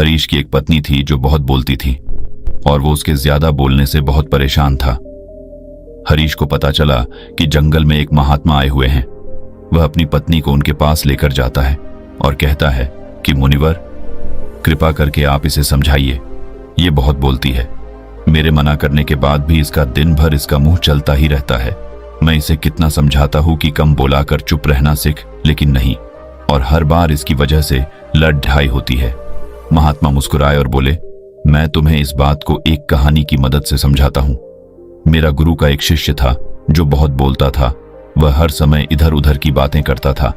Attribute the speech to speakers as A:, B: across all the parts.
A: हरीश की एक पत्नी थी जो बहुत बोलती थी और वो उसके ज्यादा बोलने से बहुत परेशान था। हरीश को पता चला कि जंगल में एक महात्मा आए हुए हैं। वह अपनी पत्नी को उनके पास लेकर जाता है और कहता है कि मुनिवर, कृपा करके आप इसे समझाइए, ये बहुत बोलती है। मेरे मना करने के बाद भी इसका दिन भर इसका मुंह चलता ही रहता है। मैं इसे कितना समझाता हूं कि कम बोला कर चुप रहना सीख, लेकिन नहीं, और हर बार इसकी वजह से लड़ ढाई होती है। महात्मा मुस्कुराए और बोले, मैं तुम्हें इस बात को एक कहानी की मदद से समझाता हूं। मेरा गुरु का एक शिष्य था जो बहुत बोलता था। वह हर समय इधर उधर की बातें करता था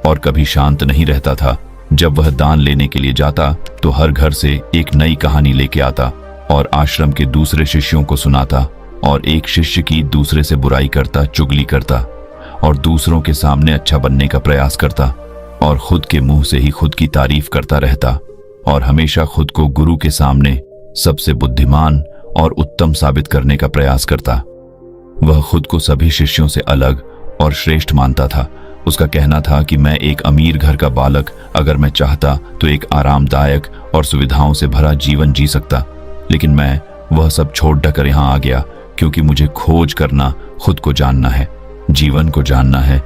A: और कभी शांत नहीं रहता था। जब वह दान लेने के लिए जाता तो हर घर से एक नई कहानी लेके आता और आश्रम के दूसरे शिष्यों को सुनाता, और एक शिष्य की दूसरे से बुराई करता, चुगली करता और दूसरों के सामने अच्छा बनने का प्रयास करता और खुद के मुंह से ही खुद की तारीफ करता रहता और हमेशा खुद को गुरु के सामने सबसे बुद्धिमान और उत्तम साबित करने का प्रयास करता। वह खुद को सभी शिष्यों से अलग और श्रेष्ठ मानता था। उसका कहना था कि मैं एक अमीर घर का बालक, अगर मैं चाहता तो एक आरामदायक और सुविधाओं से भरा जीवन जी सकता, लेकिन मैं वह सब छोड़ कर यहाँ आ गया क्योंकि मुझे खोज करना, खुद को जानना है, जीवन को जानना है।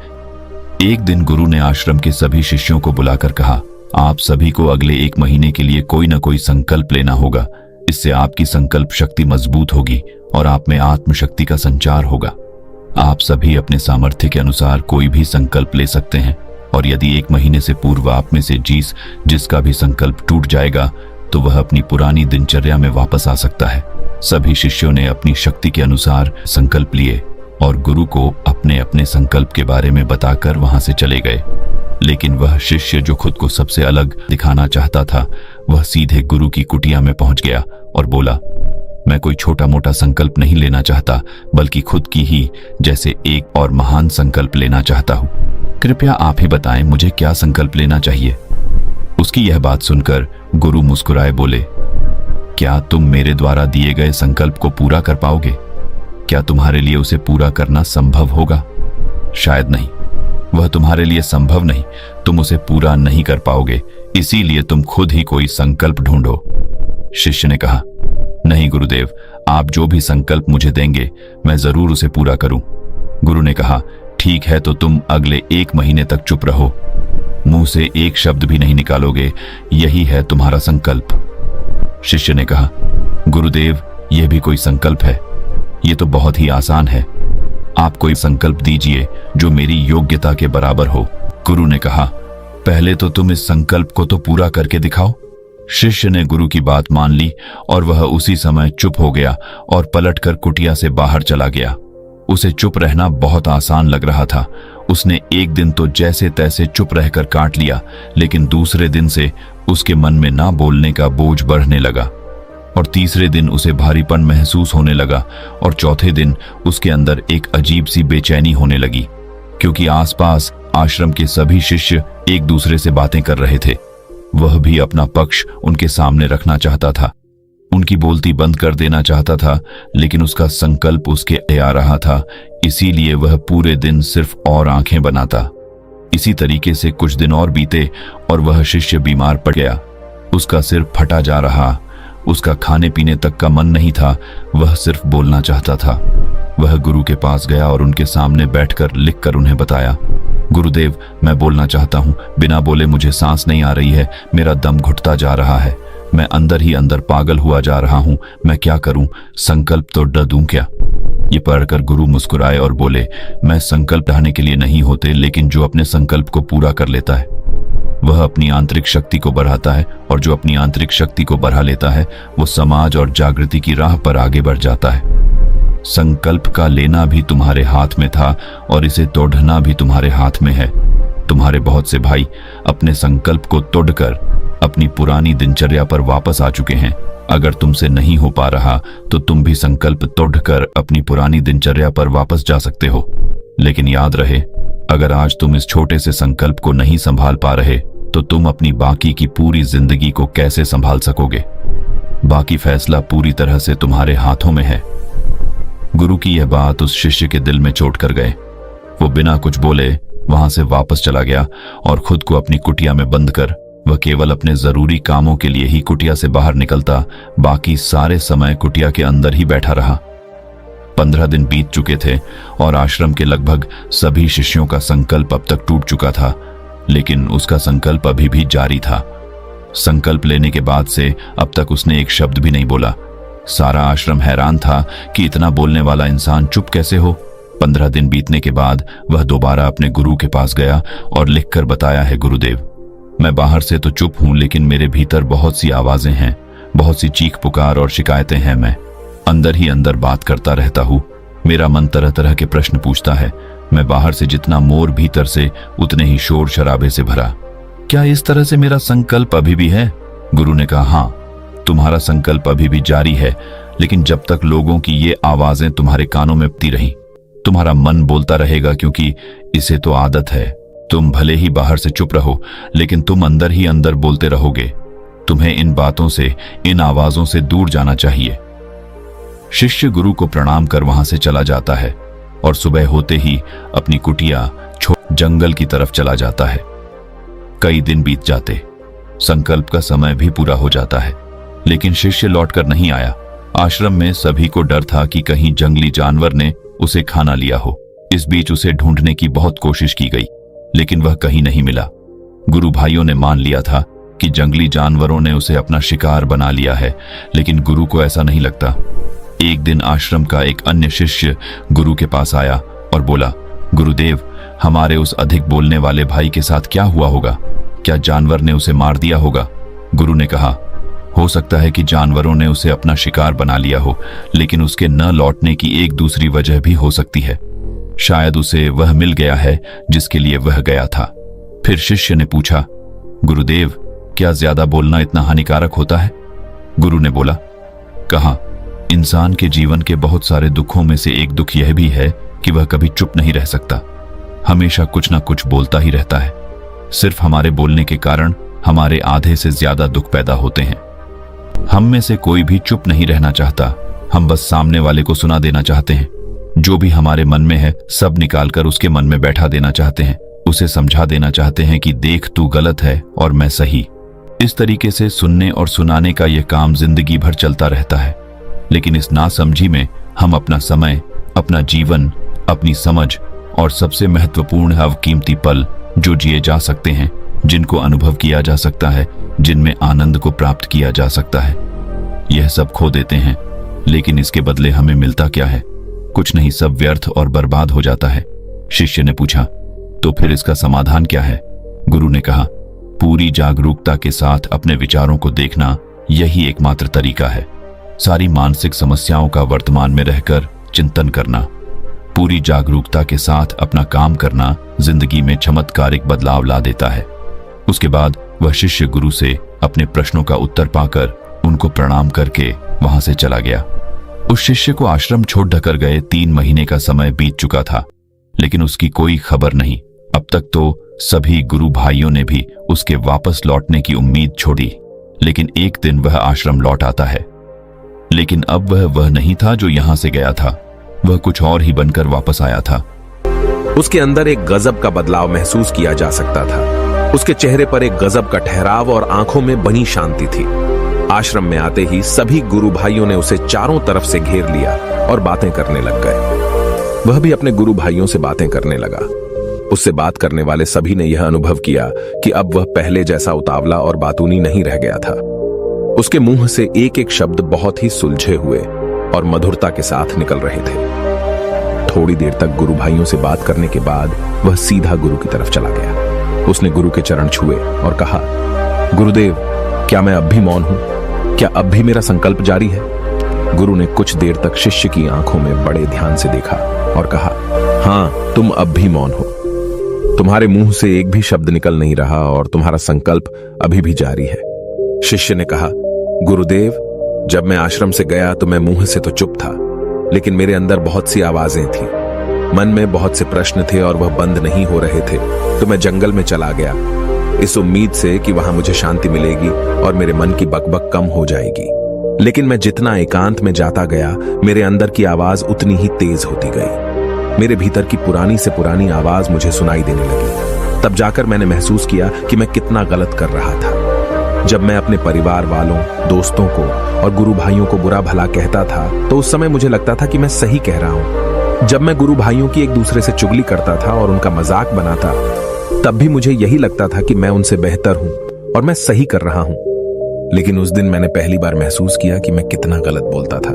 A: एक दिन गुरु ने आश्रम के सभी शिष्यों को बुलाकर कहा, आप सभी को अगले 1 महीने के लिए कोई न कोई संकल्प लेना होगा। इससे आपकी संकल्प शक्ति मजबूत होगी और आप में आत्मशक्ति का संचार होगा। आप सभी अपने सामर्थ्य के अनुसार कोई भी संकल्प ले सकते हैं, और यदि 1 महीने से पूर्व आप में से जिसका भी संकल्प टूट जाएगा तो वह अपनी पुरानी दिनचर्या में वापस आ सकता है। सभी शिष्यों ने अपनी शक्ति के अनुसार संकल्प लिए और गुरु को अपने अपने संकल्प के बारे में बताकर वहां से चले गए। लेकिन वह शिष्य जो खुद को सबसे अलग दिखाना चाहता था, वह सीधे गुरु की कुटिया में पहुंच गया और बोला, मैं कोई छोटा मोटा संकल्प नहीं लेना चाहता, बल्कि खुद की ही जैसे एक और महान संकल्प लेना चाहता हूं। कृपया आप ही बताएं मुझे क्या संकल्प लेना चाहिए। उसकी यह बात सुनकर गुरु मुस्कुराए बोले, क्या तुम मेरे द्वारा दिए गए संकल्प को पूरा कर पाओगे? क्या तुम्हारे लिए उसे पूरा करना संभव होगा? शायद नहीं, वह तुम्हारे लिए संभव नहीं, तुम उसे पूरा नहीं कर पाओगे, इसीलिए तुम खुद ही कोई संकल्प ढूंढो। शिष्य ने कहा, नहीं गुरुदेव, आप जो भी संकल्प मुझे देंगे मैं जरूर उसे पूरा करूं। गुरु ने कहा, ठीक है, तो तुम अगले 1 महीने तक चुप रहो, मुंह से एक शब्द भी नहीं निकालोगे, यही है तुम्हारा संकल्प। शिष्य ने कहा, गुरुदेव, यह भी कोई संकल्प है? यह तो बहुत ही आसान है, आप कोई संकल्प दीजिए जो मेरी योग्यता के बराबर हो। गुरु ने कहा, पहले तो तुम इस संकल्प को तो पूरा करके दिखाओ। शिष्य ने गुरु की बात मान ली और वह उसी समय चुप हो गया और पलटकर कुटिया से बाहर चला गया। उसे चुप रहना बहुत आसान लग रहा था। उसने एक दिन तो जैसे तैसे चुप रहकर काट लिया, लेकिन दूसरे दिन से उसके मन में ना बोलने का बोझ बढ़ने लगा और तीसरे दिन उसे भारीपन महसूस होने लगा और चौथे दिन उसके अंदर एक अजीब सी बेचैनी होने लगी, क्योंकि आसपास आश्रम के सभी शिष्य एक दूसरे से बातें कर रहे थे। वह भी अपना पक्ष उनके सामने रखना चाहता था, उनकी बोलती बंद कर देना चाहता था, लेकिन उसका संकल्प उसके आ रहा था, इसीलिए वह पूरे दिन सिर्फ और आंखें बनाता। इसी तरीके से कुछ दिन और बीते और वह शिष्य बीमार पड़ गया। उसका सिर फटा जा रहा, उसका खाने पीने तक का मन नहीं था, वह सिर्फ बोलना चाहता था। वह गुरु के पास गया और उनके सामने बैठकर लिखकर उन्हें बताया, गुरुदेव, मैं बोलना चाहता हूँ, बिना बोले मुझे सांस नहीं आ रही है, मेरा दम घुटता जा रहा है, मैं अंदर ही अंदर पागल हुआ जा रहा हूँ, मैं क्या करूँ? संकल्प तो डर दूं क्या? ये पढ़कर गुरु मुस्कुराए और बोले, मैं संकल्प ढाने के लिए नहीं होते, लेकिन जो अपने संकल्प को पूरा कर लेता है वह अपनी आंतरिक शक्ति को बढ़ाता है, और जो अपनी आंतरिक शक्ति को बढ़ा लेता है वो समाज और जागृति की राह पर आगे बढ़ जाता है। संकल्प का लेना भी तुम्हारे हाथ में था और इसे तोड़ना भी तुम्हारे हाथ में है। तुम्हारे बहुत से भाई अपने संकल्प को तोड़कर अपनी पुरानी दिनचर्या पर वापस आ चुके हैं। अगर तुमसे नहीं हो पा रहा तो तुम भी संकल्प तोड़कर अपनी पुरानी दिनचर्या पर वापस जा सकते हो। लेकिन याद रहे, अगर आज तुम इस छोटे से संकल्प को नहीं संभाल पा रहे तो तुम अपनी बाकी की पूरी जिंदगी को कैसे संभाल सकोगे? बाकी फैसला पूरी तरह से तुम्हारे हाथों में है। गुरु की यह बात उस शिष्य के दिल में चोट कर गए। वो बिना कुछ बोले वहां से वापस चला गया और खुद को अपनी कुटिया में बंद कर वह केवल अपने जरूरी कामों के लिए ही कुटिया से बाहर निकलता, बाकी सारे समय कुटिया के अंदर ही बैठा रहा। 15 दिन बीत चुके थे और आश्रम के लगभग सभी शिष्यों का संकल्प अब तक टूट चुका था, लेकिन उसका संकल्प अभी भी जारी था। संकल्प लेने के बाद से अब तक उसने एक शब्द भी नहीं बोला। सारा आश्रम हैरान था कि इतना बोलने वाला इंसान चुप कैसे हो। 15 दिन बीतने के बाद वह दोबारा अपने गुरु के पास गया और लिखकर बताया है, गुरुदेव, मैं बाहर से तो चुप हूं, लेकिन मेरे भीतर बहुत सी आवाजें हैं, बहुत सी चीख पुकार और शिकायतें हैं। मैं अंदर ही अंदर बात करता रहता हूं। मेरा मन तरह तरह के प्रश्न पूछता है। मैं बाहर से जितना मोर, भीतर से उतने ही शोर शराबे से भरा। क्या इस तरह से मेरा संकल्प अभी भी है? गुरु ने कहा, हाँ, तुम्हारा संकल्प अभी भी जारी है, लेकिन जब तक लोगों की ये आवाजें तुम्हारे कानों में पड़ती रही, तुम्हारा मन बोलता रहेगा, क्योंकि इसे तो आदत है। तुम भले ही बाहर से चुप रहो, लेकिन तुम अंदर ही अंदर बोलते रहोगे। तुम्हें इन बातों से, इन आवाजों से दूर जाना चाहिए। शिष्य गुरु को प्रणाम कर वहां से चला जाता है और सुबह होते ही अपनी कुटिया छोड़ जंगल की तरफ चला जाता है। कई दिन बीत जाते, संकल्प का समय भी पूरा हो जाता है, लेकिन शिष्य लौटकर नहीं आया। आश्रम में सभी को डर था कि कहीं जंगली जानवर ने उसे खाना लिया हो। इस बीच उसे ढूंढने की बहुत कोशिश की गई, लेकिन वह कहीं नहीं मिला। गुरु भाइयों ने मान लिया था कि जंगली जानवरों ने उसे अपना शिकार बना लिया है, लेकिन गुरु को ऐसा नहीं लगता। एक दिन आश्रम का एक अन्य शिष्य गुरु के पास आया और बोला, गुरुदेव, हमारे उस अधिक बोलने वाले भाई के साथ क्या हुआ होगा? क्या जानवर ने उसे मार दिया होगा? गुरु ने कहा, हो सकता है कि जानवरों ने उसे अपना शिकार बना लिया हो, लेकिन उसके न लौटने की एक दूसरी वजह भी हो सकती है। शायद उसे वह मिल गया है जिसके लिए वह गया था। फिर शिष्य ने पूछा, गुरुदेव, क्या ज्यादा बोलना इतना हानिकारक होता है? गुरु ने बोला, कहा, इंसान के जीवन के बहुत सारे दुखों में से एक दुख यह भी है कि वह कभी चुप नहीं रह सकता, हमेशा कुछ ना कुछ बोलता ही रहता है। सिर्फ हमारे बोलने के कारण हमारे आधे से ज्यादा दुख पैदा होते हैं। हम में से कोई भी चुप नहीं रहना चाहता, हम बस सामने वाले को सुना देना चाहते हैं। जो भी हमारे मन में है सब निकालकर उसके मन में बैठा देना चाहते हैं, उसे समझा देना चाहते हैं कि देख, तू गलत है और मैं सही। इस तरीके से सुनने और सुनाने का यह काम जिंदगी भर चलता रहता है, लेकिन इस नासमझी में हम अपना समय, अपना जीवन, अपनी समझ और सबसे महत्वपूर्ण अवकीमती पल जो जिए जा सकते हैं, जिनको अनुभव किया जा सकता है, जिनमें आनंद को प्राप्त किया जा सकता है, यह सब खो देते हैं। लेकिन इसके बदले हमें मिलता क्या है? कुछ नहीं, सब व्यर्थ और बर्बाद हो जाता है। शिष्य ने पूछा, तो फिर इसका समाधान क्या है? गुरु ने कहा, पूरी जागरूकता के साथ अपने विचारों को देखना, यही एकमात्र तरीका है। सारी मानसिक समस्याओं का वर्तमान में रहकर चिंतन करना, पूरी जागरूकता के साथ अपना काम करना जिंदगी में चमत्कारिक बदलाव ला देता है। उसके बाद वह शिष्य गुरु से अपने प्रश्नों का उत्तर पाकर उनको प्रणाम करके वहां से चला गया। उस शिष्य को आश्रम छोड़ ढकर गए 3 महीने का समय बीत चुका था, लेकिन उसकी कोई खबर नहीं। अब तक तो सभी गुरु भाइयों ने भी उसके वापस लौटने की उम्मीद छोड़ी, लेकिन एक दिन वह आश्रम लौट आता है। लेकिन अब वह नहीं था जो यहां से गया था, वह कुछ और ही बनकर वापस आया था।
B: उसके अंदर एक गजब का बदलाव महसूस किया जा सकता था। उसके चेहरे पर एक गजब का ठहराव और आंखों में बनी शांति थी। आश्रम में आते ही सभी गुरु भाइयों ने उसे चारों तरफ से घेर लिया और बातें करने लग गए। वह भी अपने गुरु भाइयों से बातें करने लगा। उससे बात करने वाले सभी ने यह अनुभव किया कि अब वह पहले जैसा उतावला और बातूनी नहीं रह गया था। उसके मुंह से एक एक शब्द बहुत ही सुलझे हुए और मधुरता के साथ निकल रहे थे। थोड़ी देर तक गुरु भाइयों से बात करने के बाद वह सीधा गुरु की तरफ चला गया। उसने गुरु के चरण छुए और कहा, गुरुदेव, क्या मैं अब भी मौन हूं? क्या अब भी मेरा संकल्प जारी है? गुरु ने कुछ देर तक शिष्य की आंखों में बड़े ध्यान से देखा और कहा, हां, तुम अब भी मौन हो। तुम्हारे मुंह से एक भी शब्द निकल नहीं रहा और तुम्हारा संकल्प अभी भी जारी है। शिष्य ने कहा, गुरुदेव, जब मैं आश्रम से गया तो मैं मुंह से तो चुप था, लेकिन मेरे अंदर बहुत सी आवाजें थी। मन में बहुत से प्रश्न थे और वह बंद नहीं हो रहे थे, तो मैं जंगल में चला गया, इस उम्मीद से कि वहां मुझे शांति मिलेगी और मेरे मन की बकबक कम हो जाएगी। लेकिन मैं जितना एकांत में जाता गया, मेरे अंदर की आवाज उतनी ही तेज होती गई। मेरे भीतर की पुरानी से पुरानी आवाज मुझे सुनाई देने लगी। तब जाकर मैंने महसूस किया कि मैं कितना गलत कर रहा था। जब मैं अपने परिवार वालों, दोस्तों को और गुरु भाइयों को बुरा भला कहता था तो उस समय मुझे लगता था कि मैं सही कह रहा हूं। जब मैं गुरु भाइयों की एक दूसरे से चुगली करता था और उनका मजाक बनाता, तब भी मुझे यही लगता था कि मैं उनसे बेहतर हूं और मैं सही कर रहा हूं। लेकिन उस दिन मैंने पहली बार महसूस किया कि मैं कितना गलत बोलता था।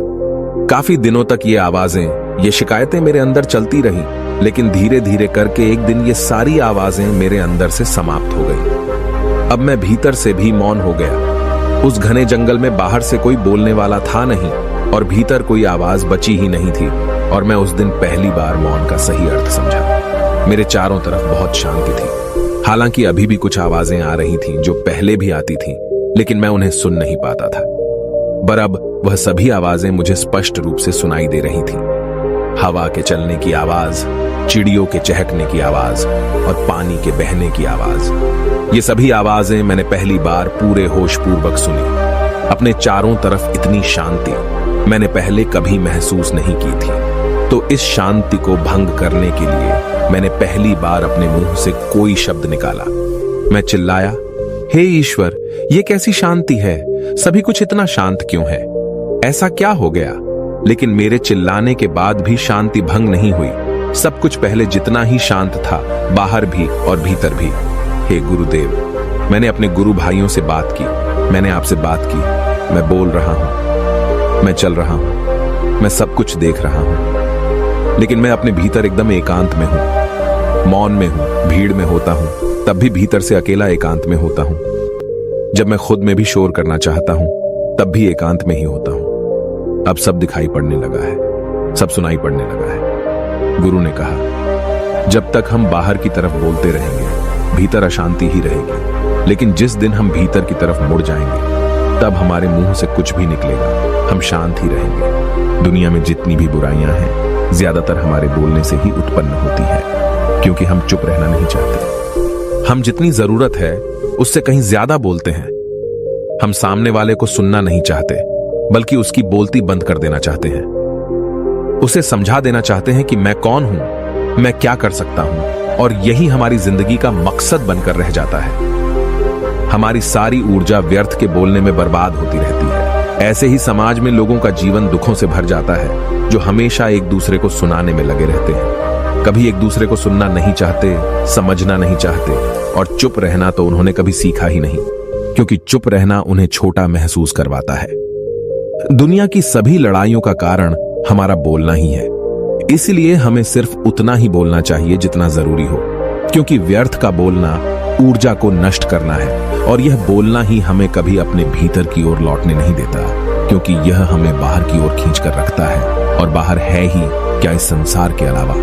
B: काफी दिनों तक ये आवाजें, ये शिकायतें मेरे अंदर चलती रही, लेकिन धीरे धीरे करके एक दिन ये सारी आवाजें मेरे अंदर से समाप्त हो गई। अब मैं भीतर से भी मौन हो गया। उस घने जंगल में बाहर से कोई बोलने वाला था नहीं और भीतर कोई आवाज बची ही नहीं थी, और मैं उस दिन पहली बार मौन का सही अर्थ समझा। मेरे चारों तरफ बहुत शांति थी। हालांकि अभी भी कुछ आवाजें आ रही थीं जो पहले भी आती थीं, लेकिन मैं उन्हें सुन नहीं पाता था। पर अब वह सभी आवाजें मुझे स्पष्ट रूप से सुनाई दे रही थीं। हवा के चलने की आवाज, चिड़ियों के चहकने की आवाज और पानी के बहने की आवाज। ये सभी आवाजें मैंने पहली बार पूरे होश पूर्वक सुनी। अपने चारों तरफ इतनी शांति मैंने पहले कभी महसूस नहीं की थी। तो इस शांति को भंग करने के लिए मैंने पहली बार अपने मुंह से कोई शब्द निकाला। मैं चिल्लाया, हे ईश्वर, ये कैसी शांति है? सभी कुछ इतना शांत क्यों है? ऐसा क्या हो गया? लेकिन मेरे चिल्लाने के बाद भी शांति भंग नहीं हुई। सब कुछ पहले जितना ही शांत था, बाहर भी और भीतर भी। हे गुरुदेव, मैंने अपने गुरु भाइयों से बात की, मैंने आपसे बात की। मैं बोल रहा हूं, मैं चल रहा हूं, मैं सब कुछ देख रहा हूं, लेकिन मैं अपने भीतर एकदम एकांत में हूं, मौन में हूं, भीड़ में होता हूं, तब भी भीतर से अकेला एकांत में होता हूं। जब मैं खुद में भी शोर करना चाहता हूं, तब भी एकांत में ही होता हूं। अब सब दिखाई पड़ने लगा है, सब सुनाई पड़ने लगा है। गुरु ने कहा, जब तक हम बाहर की तरफ बोलते रहेंगे, भीतर अशांति ही रहेगी। लेकिन जिस दिन हम भीतर की तरफ मुड़ जाएंगे, तब हमारे मुंह से कुछ भी निकलेगा, हम शांत ही रहेंगे। दुनिया में जितनी भी बुराइयां हैं, ज्यादातर हमारे बोलने से ही उत्पन्न होती है, क्योंकि हम चुप रहना नहीं चाहते। हम जितनी जरूरत है उससे कहीं ज्यादा बोलते हैं। हम सामने वाले को सुनना नहीं चाहते, बल्कि उसकी बोलती बंद कर देना चाहते हैं। उसे समझा देना चाहते हैं कि मैं कौन हूं, मैं क्या कर सकता हूं, और यही हमारी जिंदगी का मकसद बनकर रह जाता है। हमारी सारी ऊर्जा व्यर्थ के बोलने में बर्बाद होती रहती है। ऐसे ही समाज में लोगों का जीवन दुखों से भर जाता है, जो हमेशा एक दूसरे को सुनाने में लगे रहते हैं। कभी एक दूसरे को सुनना नहीं चाहते, समझना नहीं चाहते, और चुप रहना तो उन्होंने कभी सीखा ही नहीं, क्योंकि चुप रहना उन्हें छोटा महसूस करवाता है। दुनिया की सभी लड़ाइयों का कारण हमारा बोलना ही है। इसलिए हमें सिर्फ उतना ही बोलना चाहिए जितना जरूरी हो, क्योंकि व्यर्थ का बोलना ऊर्जा को नष्ट करना है, और यह बोलना ही हमें कभी अपने भीतर की ओर लौटने नहीं देता, क्योंकि यह हमें बाहर की ओर खींच कर रखता है, और बाहर है ही क्या इस संसार के अलावा।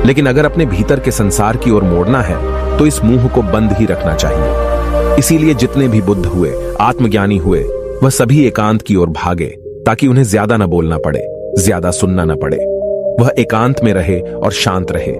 B: लेकिन अगर अपने भीतर के संसार की ओर मोड़ना है, तो इस मुंह को बंद ही रखना चाहिए। इसीलिए जितने भी बुद्ध हुए, आत्मज्ञानी हुए, वह सभी एकांत की ओर भागे, ताकि उन्हें ज्यादा न बोलना पड़े, ज्यादा सुनना न पड़े। वह एकांत में रहे और शांत रहे,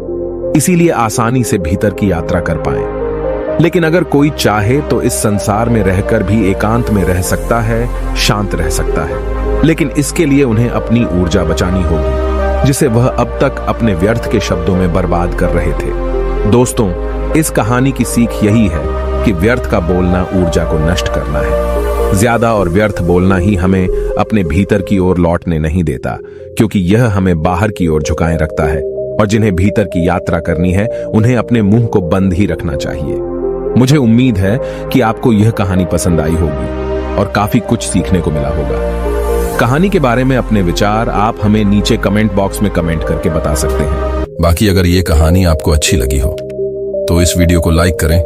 B: इसीलिए आसानी से भीतर की यात्रा कर पाए। लेकिन अगर कोई चाहे तो इस संसार में रहकर भी एकांत में रह सकता है, शांत रह सकता है, लेकिन इसके लिए उन्हें अपनी ऊर्जा बचानी होगी, जिसे वह अब तक अपने व्यर्थ के शब्दों में बर्बाद कर रहे थे। दोस्तों, इस कहानी की सीख यही है कि व्यर्थ का बोलना ऊर्जा को नष्ट करना है। ज्यादा और व्यर्थ बोलना ही हमें अपने भीतर की ओर लौटने नहीं देता, क्योंकि यह हमें बाहर की ओर झुकाए रखता है, और जिन्हें भीतर की यात्रा करनी है, उन्हें अपने मुंह को बंद ही रखना चाहिए। मुझे उम्मीद है कि आपको यह कहानी पसंद आई होगी और काफी कुछ सीखने को मिला होगा। कहानी के बारे में अपने विचार आप हमें नीचे कमेंट बॉक्स में कमेंट करके बता सकते हैं।
C: बाकी अगर ये कहानी आपको अच्छी लगी हो तो इस वीडियो को लाइक करें